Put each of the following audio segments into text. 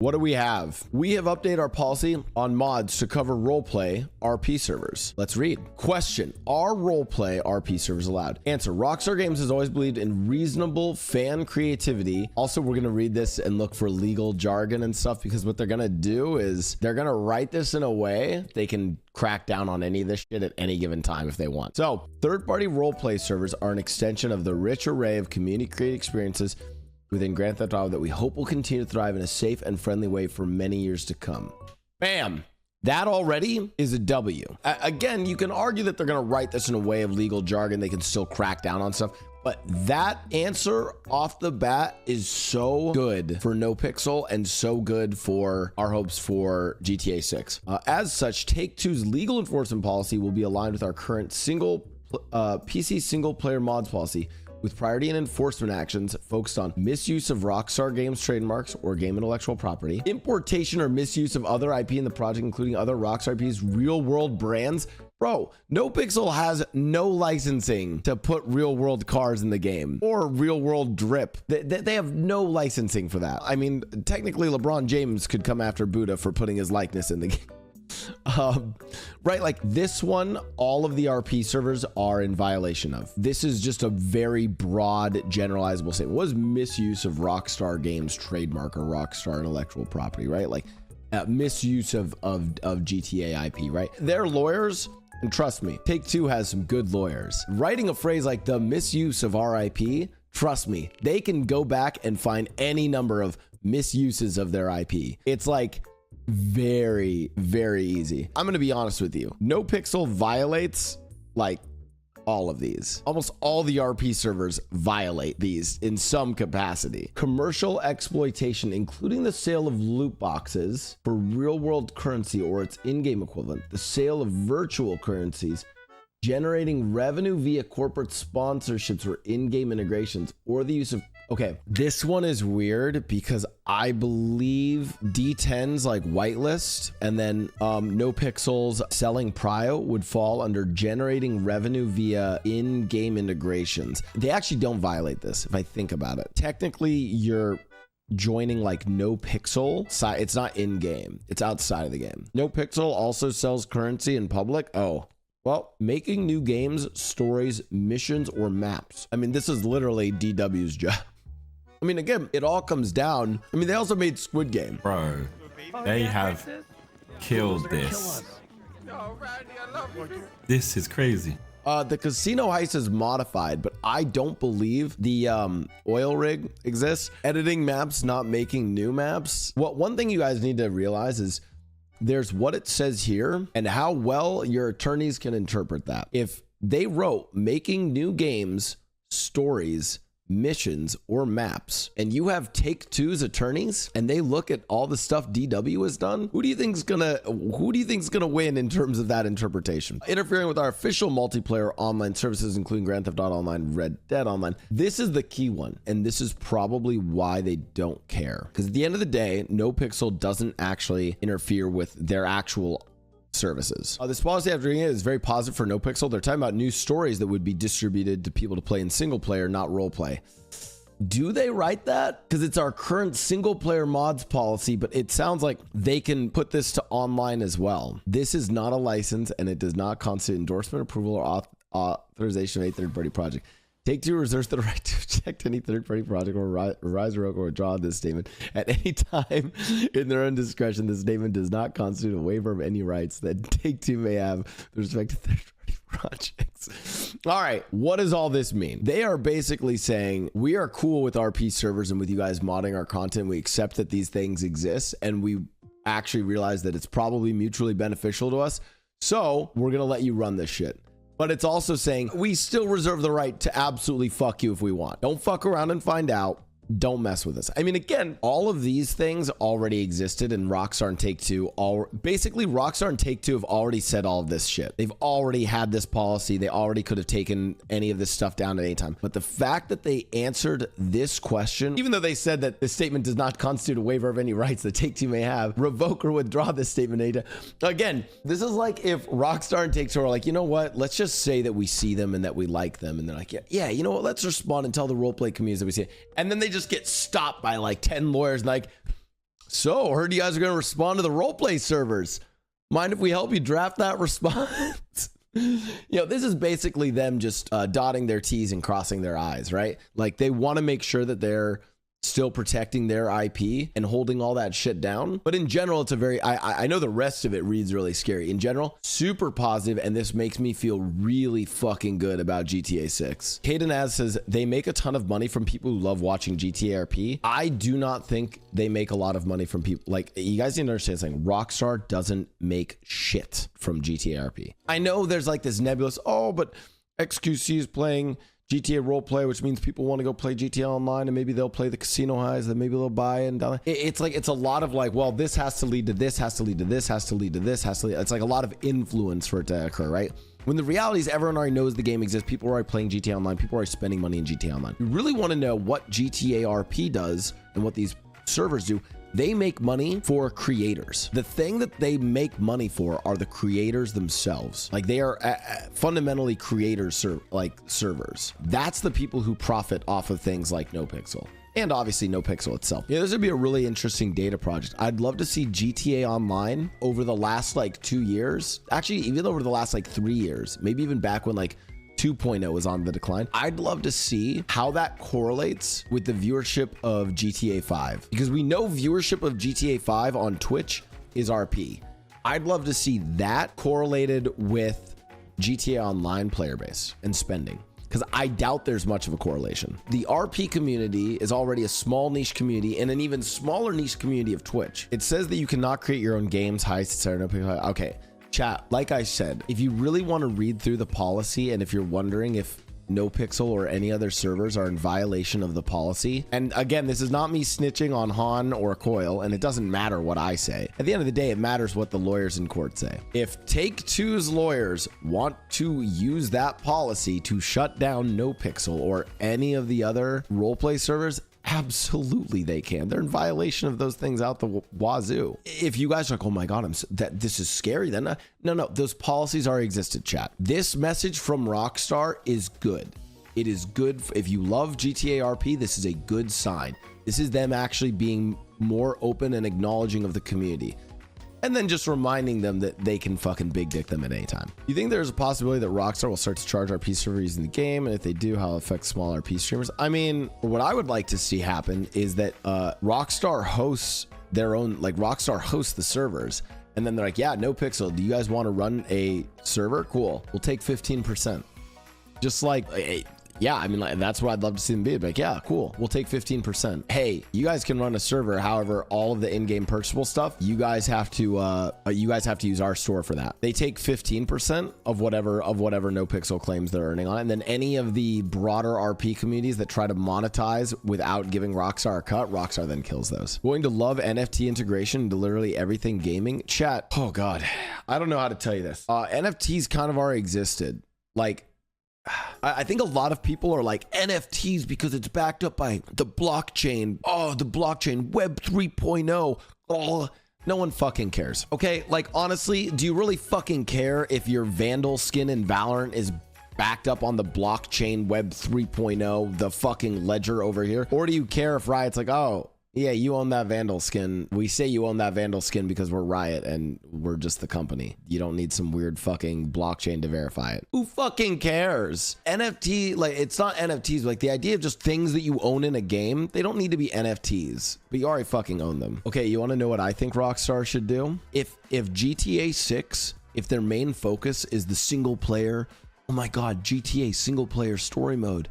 What do we have? We have updated our policy on mods to cover roleplay RP servers. Let's read. Question: are roleplay RP servers allowed? Answer: Rockstar Games has always believed in reasonable fan creativity. Also, we're gonna read this and look for legal jargon and stuff, because what they're gonna do is they're gonna write this in a way they can crack down on any of this shit at any given time if they want. So, third-party roleplay servers are an extension of the rich array of community-created experiences within Grand Theft Auto that we hope will continue to thrive in a safe and friendly way for many years to come. Bam! That already is a W. Again, you can argue that they're going to write this in a way of legal jargon. They can still crack down on stuff. But that answer off the bat is so good for NoPixel and so good for our hopes for GTA 6. As such, Take-Two's legal enforcement policy will be aligned with our current PC single-player mods policy, with priority and enforcement actions focused on misuse of Rockstar Games trademarks or game intellectual property, importation or misuse of other IP in the project, including other Rockstar IP's real-world brands. Bro, NoPixel has no licensing to put real-world cars in the game or real-world drip. They have no licensing for that. I mean, technically, LeBron James could come after Buddha for putting his likeness in the game. Right, like this one, all of the RP servers are in violation of. This is just a very broad generalizable statement. What is misuse of Rockstar Games trademark or Rockstar intellectual property, right? Like misuse of GTA IP, right? Their lawyers, and trust me, Take-Two has some good lawyers. Writing a phrase like the misuse of our IP, trust me, they can go back and find any number of misuses of their IP. It's like very, very easy. I'm gonna be honest with you. NoPixel violates like all of these. Almost all the RP servers violate these in some capacity. Commercial exploitation, including the sale of loot boxes for real-world currency or its in-game equivalent, the sale of virtual currencies, generating revenue via corporate sponsorships or in-game integrations, or the use of... Okay, this one is weird because I believe D10's like whitelist, and then NoPixel's selling prio would fall under generating revenue via in-game integrations. They actually don't violate this if I think about it. Technically, you're joining like NoPixel. It's not in-game. It's outside of the game. NoPixel also sells currency in public. Oh. Well, making new games, stories, missions, or maps. I mean, this is literally DW's job. I mean, again, it all comes down. I mean, they also made Squid Game. Bro, they have killed this. This is crazy. The casino heist is modified, but I don't believe the oil rig exists. Editing maps, not making new maps. One thing you guys need to realize is there's what it says here and how well your attorneys can interpret that. If they wrote making new games, stories, missions, or maps, and you have Take-Two's attorneys and they look at all the stuff DW has done, who do you think's gonna win in terms of that interpretation? Interfering with our official multiplayer online services, including Grand Theft Auto Online, Red Dead Online. This is the key one, and this is probably why they don't care, because at the end of the day, NoPixel doesn't actually interfere with their actual services. This policy after reading it is very positive for NoPixel. They're talking about new stories that would be distributed to people to play in single player, not role play. Do they write that? Because it's our current single player mods policy, but it sounds like they can put this to online as well. This is not a license, and it does not constitute endorsement, approval, or authorization of a third-party project. Take-Two reserves the right to reject any third-party project or revise, revoke, or withdraw this statement at any time in their own discretion. This statement does not constitute a waiver of any rights that Take-Two may have with respect to third-party projects. All right, what does all this mean? They are basically saying we are cool with RP servers and with you guys modding our content. We accept that these things exist, and we actually realize that it's probably mutually beneficial to us. So we're gonna let you run this shit. But it's also saying we still reserve the right to absolutely fuck you if we want. Don't fuck around and find out. Don't mess with us. I mean, again, all of these things already existed, and Rockstar and Take-Two basically Rockstar and Take-Two have already said all of this shit. They've already had this policy. They already could have taken any of this stuff down at any time. But the fact that they answered this question, even though they said that this statement does not constitute a waiver of any rights that Take-Two may have, revoke or withdraw this statement anytime. Again, this is like if Rockstar and Take-Two are like, you know what? Let's just say that we see them and that we like them. And they're like, yeah, you know what? Let's respond and tell the roleplay communities that we see it. And then they just get stopped by like 10 lawyers and like, So, heard you guys are going to respond to the roleplay servers. Mind if we help you draft that response? This is basically them just dotting their T's and crossing their I's, right? Like they want to make sure that they're still protecting their IP and holding all that shit down. But in general, it's a very, I know the rest of it reads really scary. In general, super positive, and this makes me feel really fucking good about GTA 6. Caden Az says, they make a ton of money from people who love watching GTA RP. I do not think they make a lot of money from people. Like, you guys need to understand something. Rockstar doesn't make shit from GTA RP. I know there's like this nebulous, oh, but XQC is playing GTA roleplay, which means people want to go play GTA Online, and maybe they'll play the casino highs, then maybe they'll buy and down. It's like, it's a lot of like, well, this has to lead to this, has to lead to this, has to lead to this, has to lead. It's like a lot of influence for it to occur, right? When the reality is everyone already knows the game exists. People are already playing GTA Online. People are already spending money in GTA Online. You really want to know what GTA RP does and what these servers do. They make money for creators. The thing that they make money for are the creators themselves. Like they are fundamentally creators, servers. That's the people who profit off of things like nopixel. And obviously nopixel itself. Yeah, this would be a really interesting data project. I'd love to see GTA Online over the last like 2 years. Actually, even over the last like 3 years, maybe even back when like 2.0 was on the decline. I'd love to see how that correlates with the viewership of GTA 5, because we know viewership of GTA 5 on Twitch is RP. I'd love to see that correlated with GTA Online player base and spending, because I doubt there's much of a correlation. The RP community is already a small niche community and an even smaller niche community of Twitch. It says that you cannot create your own games, heists, etc. Okay. Chat, like I said, if you really want to read through the policy, and if you're wondering if nopixel or any other servers are in violation of the policy, and again, this is not me snitching on Han or Coil, and it doesn't matter what I say. At the end of the day, it matters what the lawyers in court say. If Take-Two's lawyers want to use that policy to shut down nopixel or any of the other roleplay servers, absolutely they can. They're in violation of those things out the wazoo. If you guys are like, oh my god, this is scary, then no, those policies already existed, chat. This message from Rockstar is good. It is good. If you love GTA RP, this is a good sign. This is them actually being more open and acknowledging of the community. And then just reminding them that they can fucking big dick them at any time. You think there's a possibility that Rockstar will start to charge RP servers using the game? And if they do, how it affects small RP streamers? I mean, what I would like to see happen is that Rockstar hosts their own, like Rockstar hosts the servers. And then they're like, yeah, nopixel, do you guys want to run a server? Cool. We'll take 15%. Just like, yeah, I mean, like, that's what I'd love to see them be. Like, yeah, cool. We'll take 15%. Hey, you guys can run a server. However, all of the in-game purchasable stuff, you guys have to use our store for that. They take 15% of whatever nopixel claims they're earning on it. And then any of the broader RP communities that try to monetize without giving Rockstar a cut, Rockstar then kills those. Going to love NFT integration into literally everything gaming. Chat, oh God, I don't know how to tell you this. NFTs kind of already existed. Like, I think a lot of people are like NFTs because it's backed up by the blockchain. Oh, the blockchain, Web 3.0. Oh, no one fucking cares. Okay, like honestly, do you really fucking care if your Vandal skin in Valorant is backed up on the blockchain Web 3.0, the fucking ledger over here? Or do you care if Riot's like, oh, yeah, you own that Vandal skin. We say you own that Vandal skin because we're Riot and we're just the company. You don't need some weird fucking blockchain to verify it. Who fucking cares? NFT, like, it's not NFTs. Like, the idea of just things that you own in a game, they don't need to be NFTs, but you already fucking own them. Okay, you want to know what I think Rockstar should do? If GTA 6, if their main focus is the single player, oh my God, GTA single player story mode,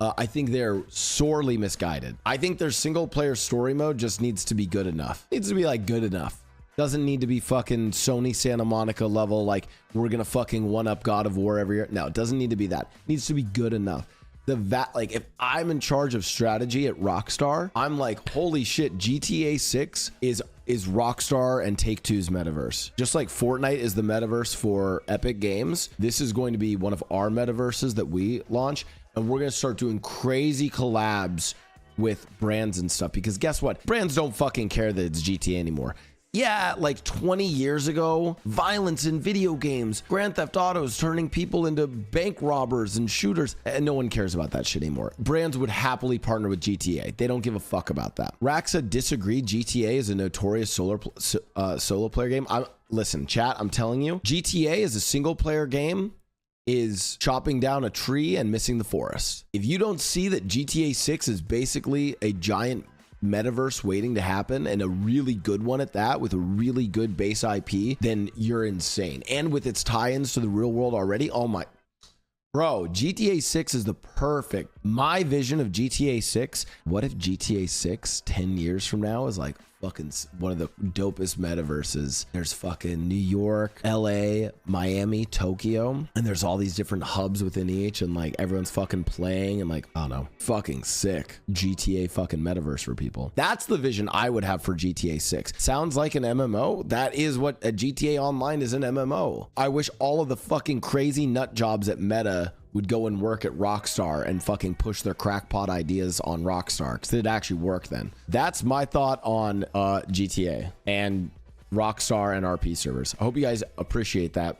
I think they're sorely misguided. I think their single player story mode just needs to be good enough. It needs to be like good enough. Doesn't need to be fucking Sony Santa Monica level, like we're gonna fucking one up God of War every year. No, it doesn't need to be that. It needs to be good enough. Like if I'm in charge of strategy at Rockstar, I'm like, holy shit, GTA 6 is Rockstar and Take-Two's metaverse. Just like Fortnite is the metaverse for Epic Games, this is going to be one of our metaverses that we launch. And we're going to start doing crazy collabs with brands and stuff, because guess what? Brands don't fucking care that it's GTA anymore. Yeah, like 20 years ago, violence in video games, Grand Theft Autos turning people into bank robbers and shooters, and no one cares about that shit anymore. Brands would happily partner with GTA. They don't give a fuck about that. Raxa disagreed GTA is a notorious solo player game. Listen, chat, I'm telling you, GTA is a single player game is chopping down a tree and missing the forest. If you don't see that GTA 6 is basically a giant metaverse waiting to happen, and a really good one at that, with a really good base IP, then you're insane. And with its tie-ins to the real world already, oh my bro, GTA 6 is the perfect, my vision of GTA 6. What if GTA 6 10 years from now is like fucking one of the dopest metaverses? There's fucking New York, LA, Miami, Tokyo, and there's all these different hubs within each, and like everyone's fucking playing, and like, I don't know, fucking sick GTA fucking metaverse for people. That's the vision I would have for GTA 6. Sounds like an MMO. That is what a GTA Online is, an MMO. I wish all of the fucking crazy nut jobs at Meta would go and work at Rockstar and fucking push their crackpot ideas on Rockstar, because it'd actually work then. That's my thought on GTA and Rockstar and RP servers. I hope you guys appreciate that.